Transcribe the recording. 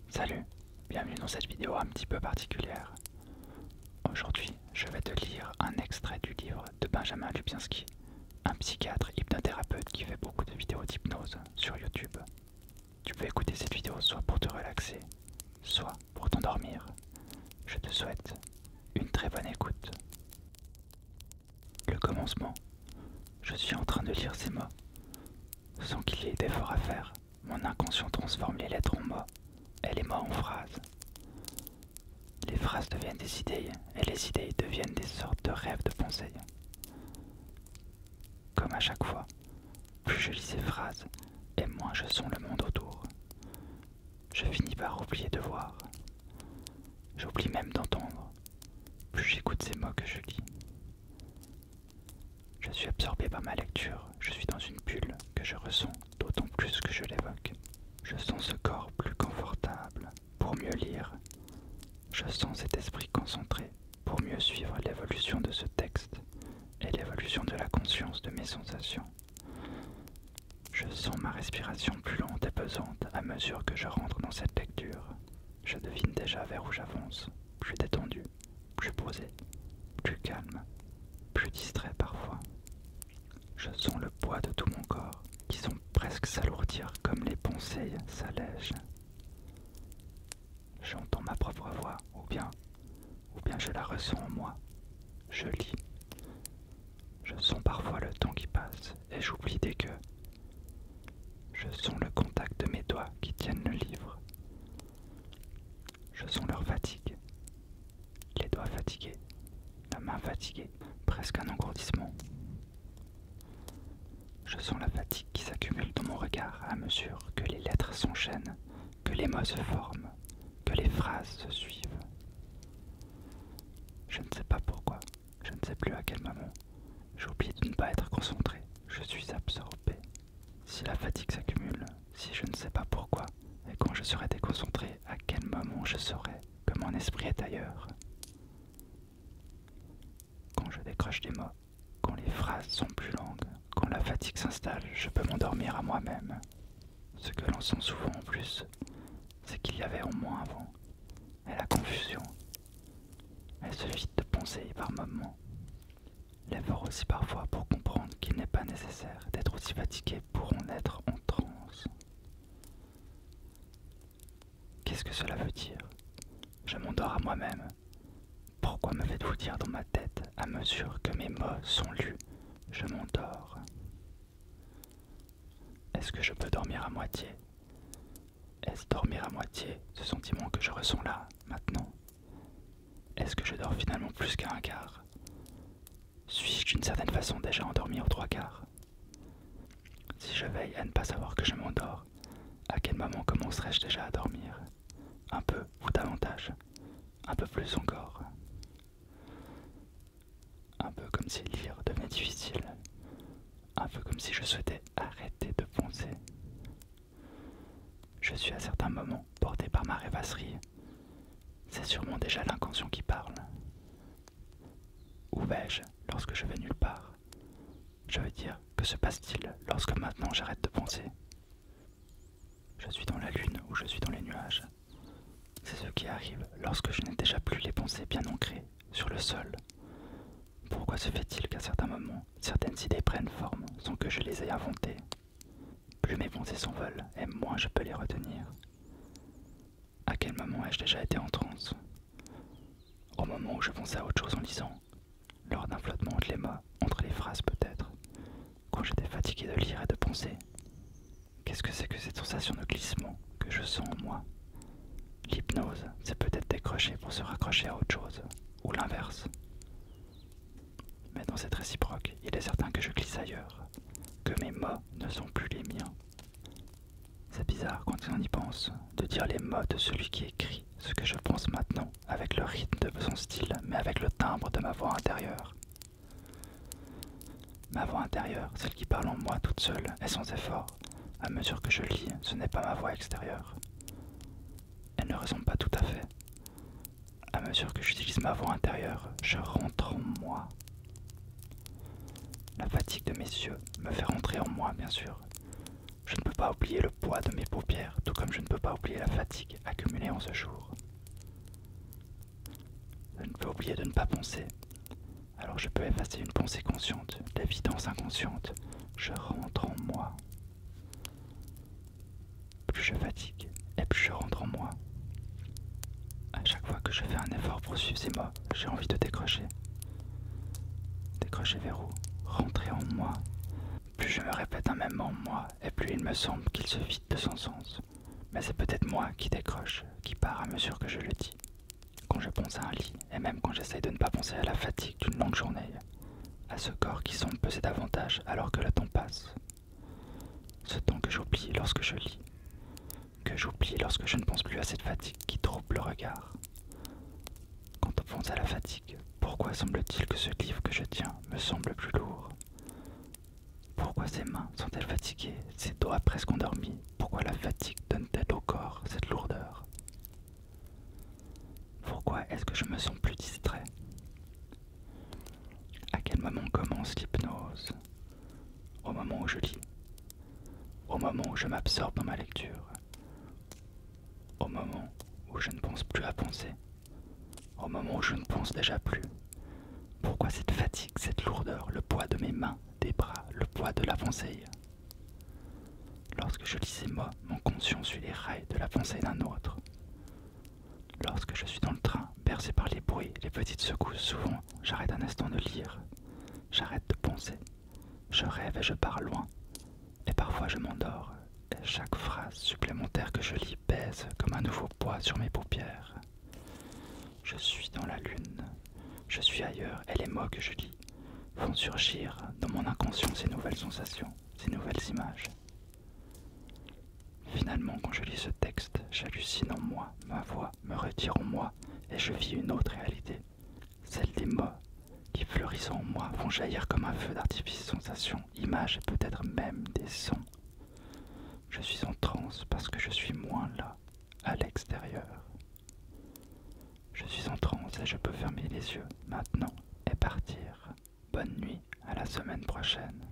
Salut, bienvenue dans cette vidéo un petit peu particulière. Aujourd'hui, je vais te lire un extrait du livre de Benjamin Lubzinski, un psychiatre hypnothérapeute qui fait beaucoup de vidéos d'hypnose sur YouTube. Tu peux écouter cette vidéo soit pour te relaxer, soit pour t'endormir. Je te souhaite une très bonne écoute. Le commencement. Je suis en train de lire ces mots. Sans qu'il y ait d'effort à faire, mon inconscient transforme les lettres en mots et les mots en phrases. Les phrases deviennent des idées et les idées deviennent des sortes de rêves de pensée. Comme à chaque fois, plus je lis ces phrases et moins je sens le monde autour. Je finis par oublier de voir. J'oublie même d'entendre. Plus j'écoute ces mots que je lis. Je suis absorbé par ma lecture, je suis dans une bulle que je ressens d'autant plus que je l'évoque. Je sens ce corps plus confortable pour mieux lire. Je sens cet esprit concentré pour mieux suivre l'évolution de ce texte et l'évolution de la conscience de mes sensations. Je sens ma respiration plus lente et pesante à mesure que je rentre dans cette lecture. Je devine déjà vers où j'avance, plus détendu, plus posé, plus calme, plus distrait parfois. Je sens le poids de tout mon corps qui semble presque s'alourdir comme les pensées s'allègent. J'entends ma propre voix, ou bien je la ressens en moi. Je lis. Je sens parfois le temps qui passe et j'oublie dès que. Je sens le contact de mes doigts qui tiennent le livre. Je sens leur fatigue. Les doigts fatigués, la main fatiguée, presque un engourdissement. Je sens la fatigue qui s'accumule dans mon regard à mesure que les lettres s'enchaînent, que les mots se forment, que les phrases se suivent. Je ne sais pas pourquoi, je ne sais plus à quel moment. J'oublie de ne pas être concentré, je suis absorbé. Si la fatigue s'accumule, si je ne sais pas pourquoi, et quand je serai déconcentré, à quel moment je saurai que mon esprit est ailleurs. Quand je décroche des mots, quand les phrases sont plus longues, quand la fatigue s'installe, je peux m'endormir à moi-même. Ce que l'on sent souvent en plus, c'est qu'il y avait en moi avant, et la confusion. Elle se vide de pensées par moments. L'effort aussi parfois pour comprendre qu'il n'est pas nécessaire d'être aussi fatigué pour en être en transe. Qu'est-ce que cela veut dire? Je m'endors à moi-même. Pourquoi me faites-vous dire dans ma tête, à mesure que mes mots sont lus, je m'endors? Est-ce que je peux dormir à moitié? Est-ce dormir à moitié, ce sentiment que je ressens là, maintenant? Est-ce que je dors finalement plus qu'à un quart? Suis-je d'une certaine façon déjà endormi aux trois quarts? Si je veille à ne pas savoir que je m'endors, à quel moment commencerai-je déjà à dormir? Un peu ou davantage? Un peu plus encore? Un peu comme si lire devenait difficile. Un peu comme si je souhaitais arrêter de penser. Je suis à certains moments porté par ma rêvasserie. C'est sûrement déjà l'inconscient qui parle. Où vais-je lorsque je vais nulle part? Je veux dire, que se passe-t-il lorsque maintenant j'arrête de penser? Je suis dans la lune ou je suis dans les nuages. C'est ce qui arrive lorsque je n'ai déjà plus les pensées bien ancrées sur le sol. Pourquoi se fait-il qu'à certains moments, certaines idées prennent forme sans que je les ai inventées? Plus mes pensées s'envolent et moins je peux les retenir. À quel moment ai-je déjà été en transe? Au moment où je pensais à autre chose en lisant, lors d'un flottement entre les mots, entre les phrases peut-être, quand j'étais fatigué de lire et de penser. Qu'est-ce que c'est que cette sensation de glissement que je sens en moi? L'hypnose, c'est peut-être décrocher pour se raccrocher à autre chose, ou l'inverse. Mais dans cette réciproque, il est certain que je glisse ailleurs, que mes mots ne sont plus les miens. C'est bizarre quand on y pense, de dire les mots de celui qui écrit ce que je pense maintenant, avec le rythme de son style, mais avec le timbre de ma voix intérieure. Ma voix intérieure, celle qui parle en moi toute seule et sans effort, à mesure que je lis, ce n'est pas ma voix extérieure. Elle ne ressemble pas tout à fait. À mesure que j'utilise ma voix intérieure, je rentre en moi. La fatigue de mes yeux me fait rentrer en moi, bien sûr. Je ne peux pas oublier le poids de mes paupières, tout comme je ne peux pas oublier la fatigue accumulée pendant ce jour. Je ne peux oublier de ne pas penser. Alors je peux effacer une pensée consciente, l'évidence inconsciente. Je rentre en moi. Plus je fatigue, et plus je rentre en moi. À chaque fois que je fais un effort pour suivre ces mots, j'ai envie de décrocher. Décrocher vers où? Rentrer en moi. Plus je me répète un même mot en moi, et plus il me semble qu'il se vide de son sens. Mais c'est peut-être moi qui décroche, qui part à mesure que je le dis. Quand je pense à un lit, et même quand j'essaye de ne pas penser à la fatigue d'une longue journée, à ce corps qui semble peser davantage alors que le temps passe. Ce temps que j'oublie lorsque je lis, que j'oublie lorsque je ne pense plus à cette fatigue qui trouble le regard. Quand on pense à la fatigue, pourquoi semble-t-il que ce livre que je tiens me semble plus lourd? Pourquoi ces mains sont-elles fatiguées, ces doigts presque endormis? Pourquoi la fatigue donne-t-elle au corps cette lourdeur? Pourquoi est-ce que je me sens plus distrait? À quel moment commence l'hypnose? Au moment où je lis, au moment où je m'absorbe dans ma lecture, au moment où je ne pense plus à penser, au moment où je ne pense déjà plus. Pourquoi cette fatigue, cette lourdeur, le poids de mes mains, des bras, le poids de la pensée? Lorsque je lis ces mots, mon conscient suit les rails de la pensée d'un autre. Lorsque je suis dans le train, bercé par les bruits, les petites secousses, souvent, j'arrête un instant de lire. J'arrête de penser. Je rêve et je pars loin. Et parfois je m'endors. Et chaque phrase supplémentaire que je lis pèse comme un nouveau poids sur mes paupières. Je suis dans la lune. Je suis ailleurs et les mots que je lis font surgir dans mon inconscient ces nouvelles sensations, ces nouvelles images. Finalement, quand je lis ce texte, j'hallucine en moi, ma voix me retire en moi et je vis une autre réalité, celle des mots qui fleurissant en moi vont jaillir comme un feu d'artifice, sensations, images et peut-être même des sons. Je suis en transe parce que je suis moins là, à l'extérieur. Je suis en transe et je peux fermer les yeux maintenant et partir. Bonne nuit, à la semaine prochaine.